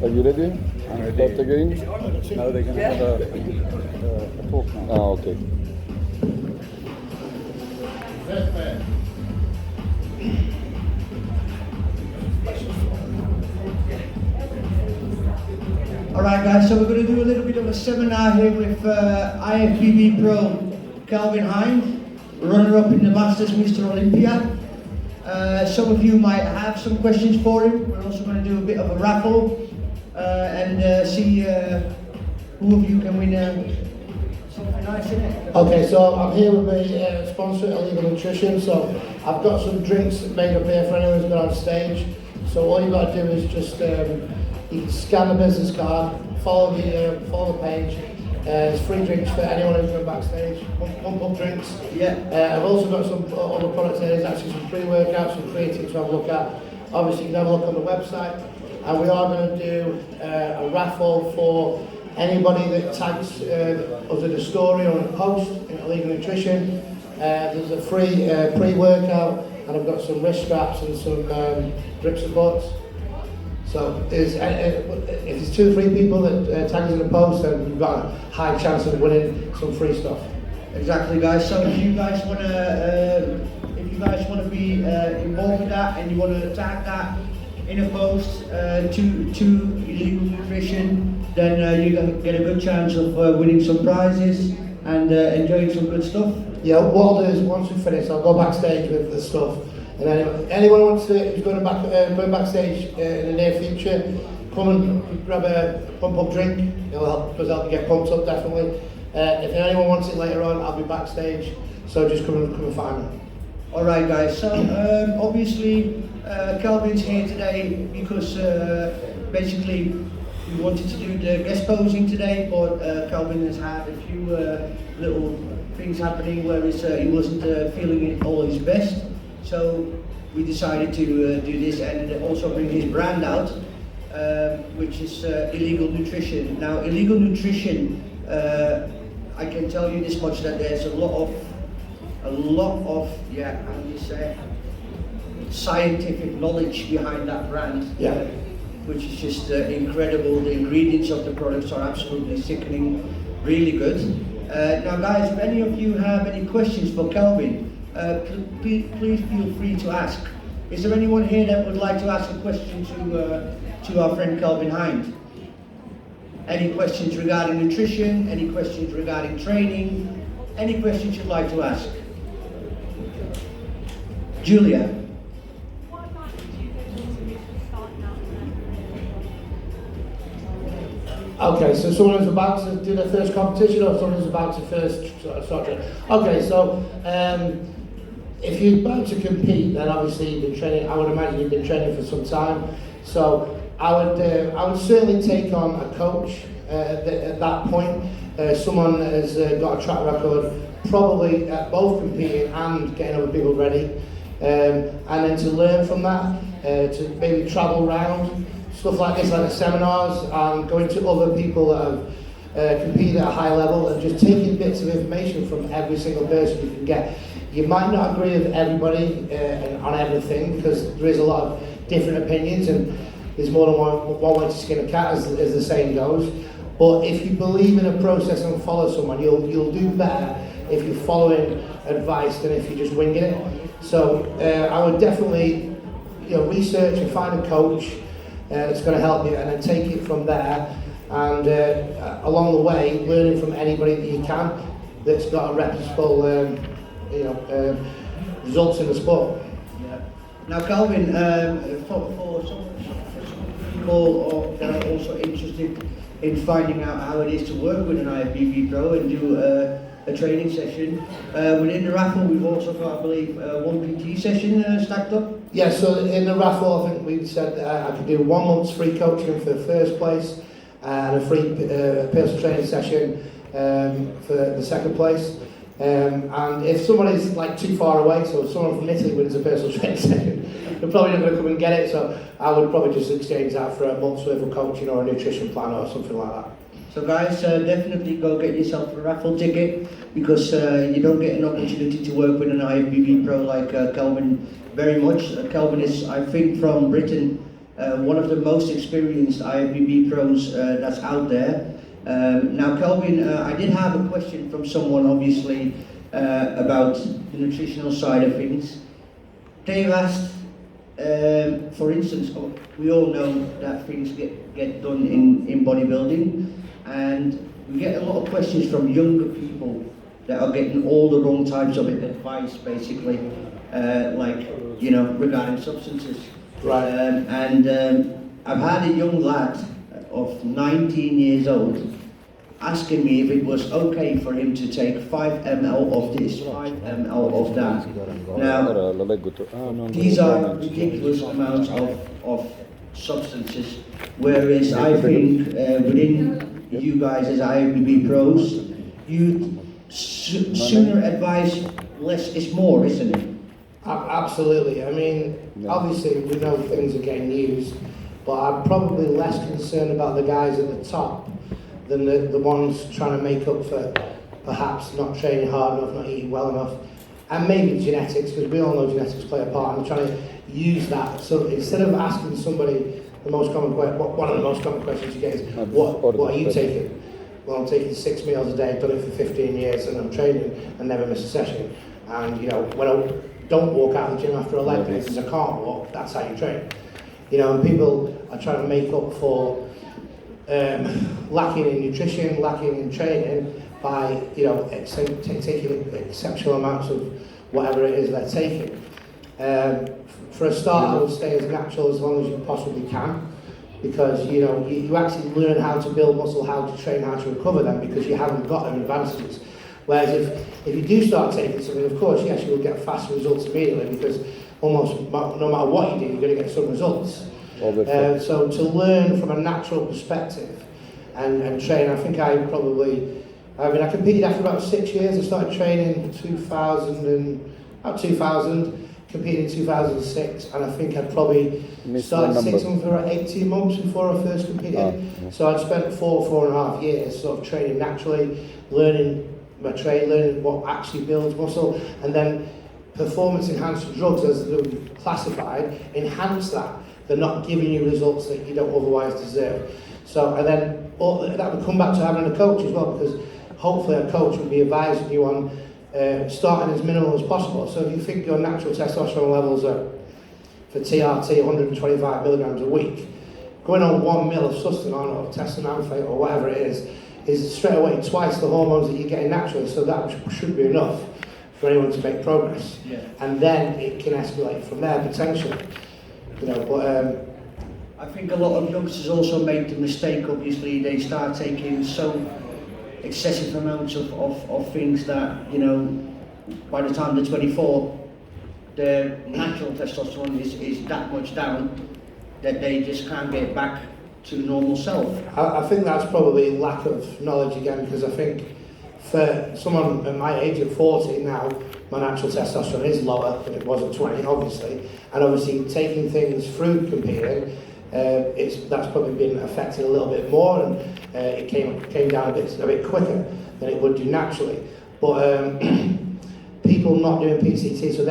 Are you ready? I'm ready. Start again? Now they're gonna have a talk now. Ah, okay. Alright guys, so we're going to do a little bit of a seminar here with IFBB Pro Calvin Hind, runner-up in the Masters Mr. Olympia. Some of you might have some questions for him. We're also going to do a bit of a raffle and see who of you can win something nice in it. Okay, so I'm here with my sponsor, Illegal Nutrition. So I've got some drinks made up here for anyone who's gone on stage. So all you've got to do is just you can scan the business card, follow the page. There's free drinks for anyone who's going backstage. Pump up drinks. Yeah. I've also got some other products here. There's actually some pre-workouts, some creatine to have a look at. Obviously, you can have a look on the website. And we are going to do a raffle for anybody that tags us in a story or in a post in Illegal Nutrition. There's a free pre-workout, and I've got some wrist straps and some grip supports. So if there's 2 or 3 people that tag us in a post, then we've got a high chance of winning some free stuff. Exactly, guys. So if you guys want to be involved with that and you want to tag that in a post to Illegal Nutrition, then you're going to get a good chance of winning some prizes and enjoying some good stuff. Yeah, what I'll do is once we finish, I'll go backstage with the stuff. And then anyone who's going backstage in the near future, come and grab a pump-up drink. It'll help you get pumped up, definitely. If anyone wants it later on, I'll be backstage. So just come and find me. All right, guys. So obviously, Calvin's here today because basically we wanted to do the guest posing today, but Calvin has had a few little things happening where he wasn't feeling it all his best. So we decided to do this and also bring his brand out, which is Illegal Nutrition. Now, Illegal Nutrition, I can tell you this much, that there's a lot of scientific knowledge behind that brand. Yeah. Which is just incredible. The ingredients of the products are absolutely sickening, really good. Now, guys, if any of you have any questions for Calvin, please feel free to ask. Is there anyone here that would like to ask a question to our friend Calvin Hind? Any questions regarding nutrition? Any questions regarding training? Any questions you'd like to ask? Julia. Okay, so someone who's about to do their first competition or someone who's about to first start training. Okay, so if you're about to compete, then obviously you've been training. I would imagine you've been training for some time. So I would certainly take on a coach at that point. Someone has got a track record, probably at both competing and getting other people ready, and then to learn from that, to maybe travel around. Stuff like this, like the seminars, and going to other people that have competed at a high level and just taking bits of information from every single person you can get. You might not agree with everybody on everything because there is a lot of different opinions and there's more than one way to skin a cat, as the saying goes. But if you believe in a process and follow someone, you'll do better if you're following advice than if you're just winging it. So I would definitely research and find a coach that's going to help you, and then take it from there, and along the way learning from anybody that you can that's got a reputable results in the sport. Yeah. Now, Calvin, for some people that are also interested in finding out how it is to work with an IFBB Pro and do a training session, within the raffle we've also got, I believe, one PT session stacked up. Yeah, so in the raffle I think we said I could do 1 month's free coaching for the first place and a free personal training session for the second place. And if somebody's like too far away, so if someone from Italy wins a personal training session, they're probably not going to come and get it, so I would probably just exchange that for a month's worth of coaching or a nutrition plan or something like that. So guys, definitely go get yourself a raffle ticket, because you don't get an opportunity to work with an IFBB Pro like Calvin very much. Calvin is, I think, from Britain, one of the most experienced IFBB pros that's out there. Now, Kelvin, I did have a question from someone, obviously, about the nutritional side of things. They've asked, for instance, we all know that things get done in bodybuilding, and we get a lot of questions from younger people that are getting all the wrong types of advice, basically, like, you know, regarding substances. Right. I've had a young lad of 19 years old asking me if it was okay for him to take 5 ml of this, 5 ml of that. Now, these are ridiculous amounts of substances, whereas I think within you guys as IFBB pros, you sooner advise less is more, isn't it? Absolutely. I mean, obviously we know things are getting used, but I'm probably less concerned about the guys at the top than the ones trying to make up for perhaps not training hard enough, not eating well enough, and maybe genetics, because we all know genetics play a part, and they're trying to use that. So instead of asking somebody the most common one of the most common questions you get is, what are you taking? Well, I'm taking 6 meals a day, I've done it for 15 years, and I'm training and never miss a session. And you know, when I don't walk out of the gym after a leg day because I can't walk, that's how you train. You know, and people are trying to make up for lacking in nutrition, lacking in training by, you know, taking exceptional amounts of whatever it is they're taking. For a start, I would stay as natural as long as you possibly can, because you know you actually learn how to build muscle, how to train, how to recover them, because you haven't got them advantages. Whereas if you do start taking something, of course, yes, you will get fast results immediately, because almost no matter what you do, you're going to get some results. So to learn from a natural perspective and train, I think I competed after about 6 years. I started training in 2000, competed in 2006, and I think I probably started 6 months or 18 months before I first competed. So I'd spent 4.5 years sort of training naturally, learning my trade, learning what actually builds muscle, and then performance enhancing drugs, as they're classified, enhance that. They're not giving you results that you don't otherwise deserve. So, and then that would come back to having a coach as well, because hopefully a coach would be advising you on starting as minimal as possible. So if you think your natural testosterone levels are, for TRT, 125 milligrams a week, going on 1 mil of sustanon or testosterone or whatever it is straight away twice the hormones that you're getting naturally. So that should be enough for anyone to make progress. Yeah. And then it can escalate from there potentially. You know, but I think a lot of youngsters also make the mistake, obviously, they start taking so excessive amounts of things that, you know, by the time they're 24, their natural testosterone is that much down that they just can't get back to normal self. I think that's probably lack of knowledge again, because I think for someone at my age of 40 now, my natural testosterone is lower than it was at 20, obviously, and obviously taking things through competing, that's probably been affected a little bit more, and it came down a bit quicker than it would do naturally. But people not doing PCT, so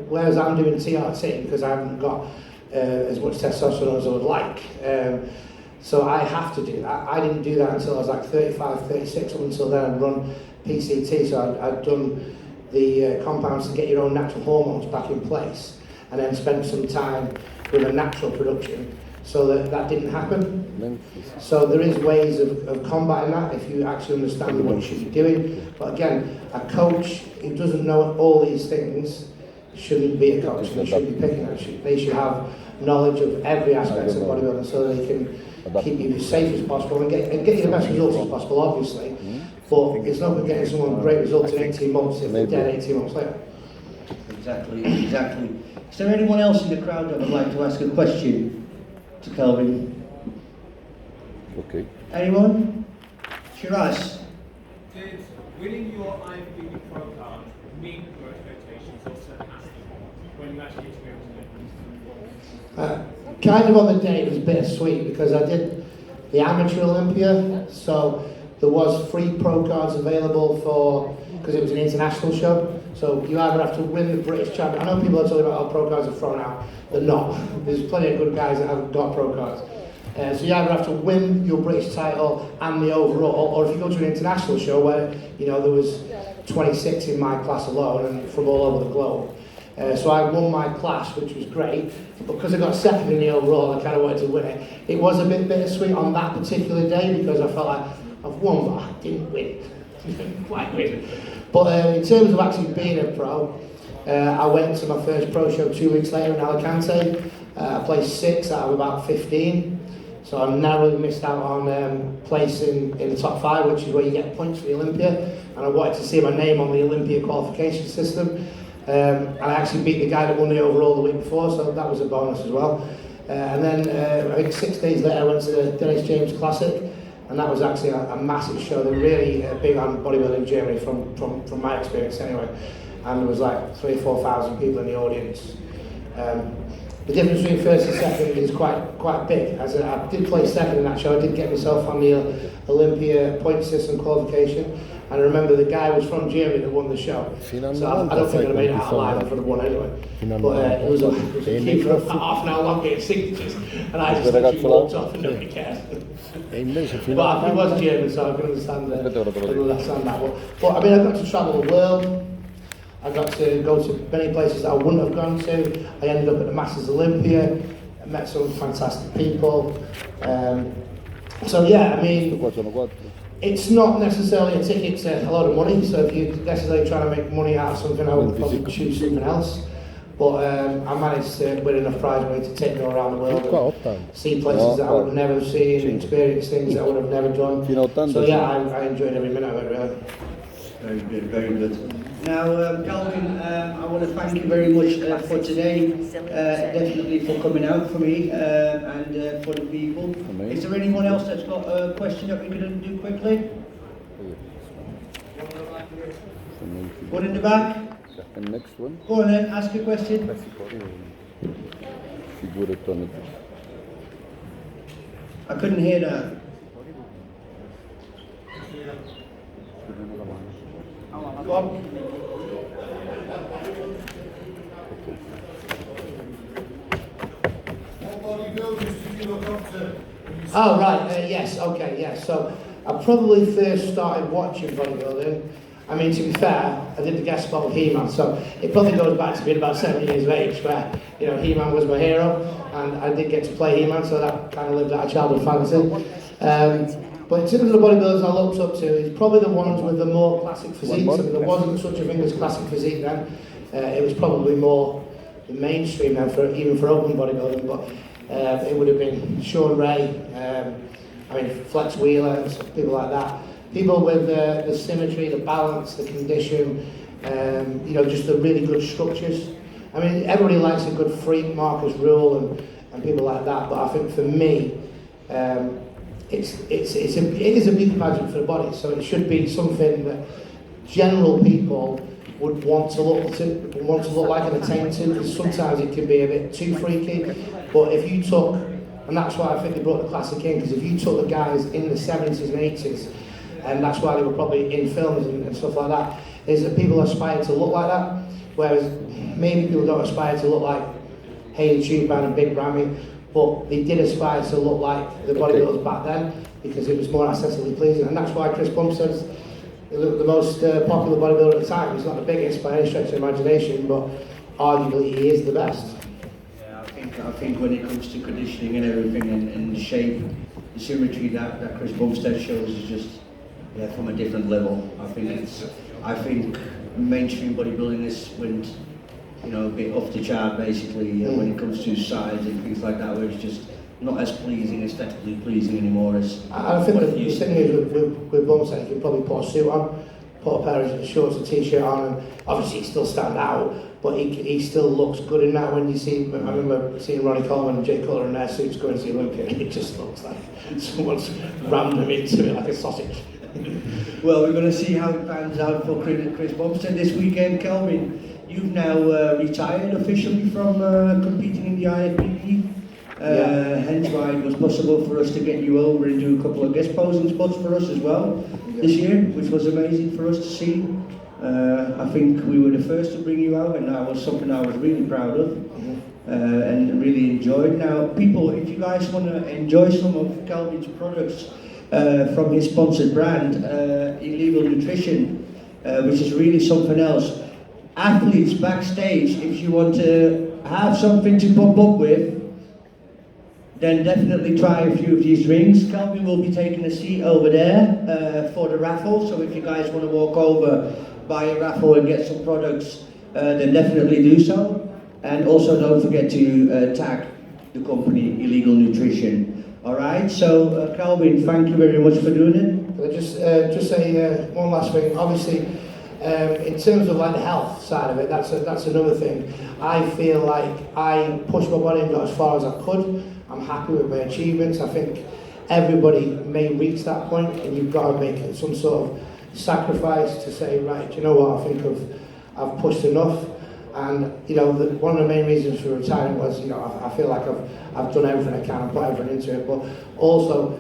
whereas I'm doing TRT because I haven't got as much testosterone as I would like. So I have to do that. I didn't do that until I was like 35, 36, up until then I'd run PCT, so I'd done the compounds to get your own natural hormones back in place, and then spent some time with a natural production so that didn't happen. So there is ways of combating that if you actually understand what you should be doing. But again, a coach who doesn't know all these things shouldn't be a coach, and they shouldn't be picking at. They should have knowledge of every aspect of bodybuilding so they can keep you as safe as possible and get you the best results as possible, obviously. But it's not going to get someone great results in 18 months if they're dead 18 months later. Exactly. Is there anyone else in the crowd that would like to ask a question to Kelvin? Okay. Anyone? Shiraz? Did winning your IFBB Pro card meet your expectations or surpass them when you actually experienced it? Kind of on the day it was bittersweet, because I did the Amateur Olympia, so there was free pro cards available for because it was an international show. So you either have to win the British champion. I know people are talking about how pro cards are thrown out. They're not. There's plenty of good guys that haven't got pro cards. So you either have to win your British title and the overall, or if you go to an international show where, you know, there was 26 in my class alone and from all over the globe. So I won my class, which was great, but because I got second in the overall, I kind of wanted to win it. It was a bit bittersweet on that particular day because I felt like I've won, but I didn't win. Didn't quite win. But in terms of actually being a pro, I went to my first pro show 2 weeks later in Alicante. I placed 6 out of about 15. So I narrowly missed out on placing in the top 5, which is where you get points for the Olympia. And I wanted to see my name on the Olympia qualification system. And I actually beat the guy that won the overall the week before, so that was a bonus as well. And then I think 6 days later I went to the Dennis James Classic, and that was actually a massive show. They're really big on bodybuilding in Germany from my experience anyway. And there was like 3,000 or 4,000 people in the audience. The difference between first and second is quite big. As I did play second in that show, I did get myself on the Olympia point system qualification. And I remember the guy was from Germany that won the show. So I don't think I'd have made it out alive if I'd have won anyway. But it was a queue for about half an hour long getting signatures. And I just literally walked off and nobody cared. But he was German, so I can understand that. But I mean, I got to travel the world. I got to go to many places that I wouldn't have gone to. I ended up at the Masters Olympia. I met some fantastic people. So yeah, I mean, it's not necessarily a ticket to a lot of money. So if you're necessarily trying to make money out of something, I would probably choose something else. But I managed to win enough prize money to take me around the world and see places that I would have never seen, experience things that I would have never done. So yeah, I enjoyed every minute of it really. Very good, very good. Now, Calvin, I want to thank you very much for today, definitely for coming out for me and for the people. Is there anyone else that's got a question that we could do quickly? One in the back? The next one. Go on then, ask a question. I couldn't hear that. Go on. Oh right, yes, okay, yes. So I probably first started watching bodybuilding. I mean, to be fair, I did the guest spot with He-Man, so it probably goes back to being about 7 years of age, where, you know, He-Man was my hero, and I did get to play He-Man, so that kind of lived out a childhood fantasy. But in terms of the bodybuilders I looked up to, it's probably the ones with the more classic physiques. I mean, there wasn't such a thing as classic physique then. It was probably more the mainstream then, even for open bodybuilding. But it would have been Sean Ray, I mean Flex Wheeler, people like that. People with the symmetry, the balance, the condition, you know, just the really good structures. I mean, everybody likes a good freak, Marcus Rule, and people like that. But I think for me, it is a beauty pageant for the body, so it should be something that general people would want to look like and attain to, because sometimes it can be a bit too freaky. But if you took, and that's why I think they brought the classic in, because if you took the guys in the 70s and 80s, and that's why they were probably in films and stuff like that, is that people aspire to look like that, whereas maybe people don't aspire to look like Hayley Chupan and Big Ramy, but they did aspire to look like the bodybuilders back then, because it was more aesthetically pleasing. And that's why Chris Bumstead's the most popular bodybuilder at the time. He's not the biggest by any stretch of the imagination, but arguably he is the best. Yeah, I think when it comes to conditioning and everything, and the shape, the symmetry that Chris Bumstead shows is just from a different level. I think mainstream bodybuilding went, you know, a bit off the chart basically when it comes to size and things like that, where it's just not as pleasing, aesthetically pleasing anymore as. I think the thing is with Bumstead, you can probably put a suit on, put a pair of shorts, a t-shirt on, and obviously he still stand out, but he still looks good in that. When you see, I remember seeing Ronnie Coleman and Jay Cutler in their suits going to the Olympia, and it just looks like someone's rammed them into it like a sausage. Well, we're going to see how it pans out for Chris Bumstead this weekend. Calvin, you've now retired officially from competing in the IFBB. Hence why it was possible for us to get you over and do a couple of guest posing spots for us as well this year, which was amazing for us to see. I think we were the first to bring you out, and that was something I was really proud of. And really enjoyed. Now, people, if you guys want to enjoy some of Calvin's products from his sponsored brand, Illegal Nutrition, which is really something else. Athletes backstage, if you want to have something to pump up with, then definitely try a few of these drinks. Calvin will be taking a seat over there for the raffle, so if you guys want to walk over, buy a raffle and get some products, then definitely do so. And also don't forget to tag the company Illegal Nutrition. Alright, so Calvin, thank you very much for doing it. But just say one last thing. Obviously, in terms of like the health side of it, that's another thing. I feel like I pushed my body and got as far as I could. I'm happy with my achievements. I think everybody may reach that point, and you've got to make some sort of sacrifice to say, right, do you know what? I think I've pushed enough. And you know, one of the main reasons for retiring was, you know, I feel like I've done everything I can and put everything into it, but also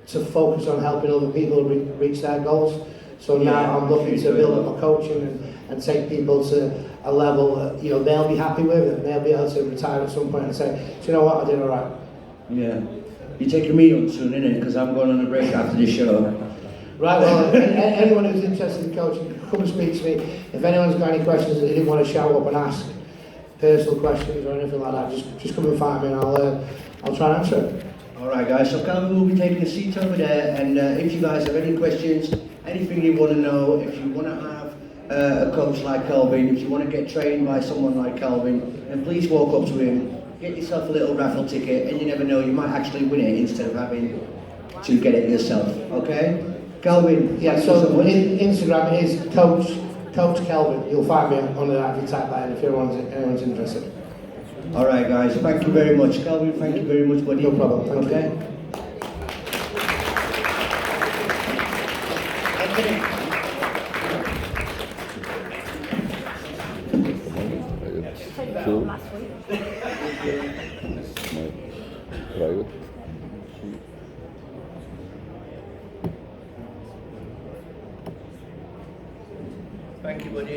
to focus on helping other people reach their goals. So now I'm looking to build up my coaching and take people to a level that, you know, they'll be happy with, and they'll be able to retire at some point and say, do you know what, I did all right. Yeah. You're taking me on soon, innit? Because I'm going on a break after this show. Right, well, anyone who's interested in coaching, come and speak to me. If anyone's got any questions that they didn't want to shout up and ask, personal questions or anything like that, just come and find me and I'll try and answer it. Alright guys, so Calvin will be taking a seat over there, and if you guys have any questions, anything you want to know, if you want to have a coach like Calvin, if you want to get trained by someone like Calvin, then please walk up to him, get yourself a little raffle ticket, and you never know, you might actually win it instead of having to get it yourself, okay? Calvin, yeah, so Instagram is Coach Kelvin. You'll find me under that if you type that in if anyone's interested. Alright guys, thank you very much. Calvin, thank you very much, buddy. No problem, thank you. Private. Thank you, buddy.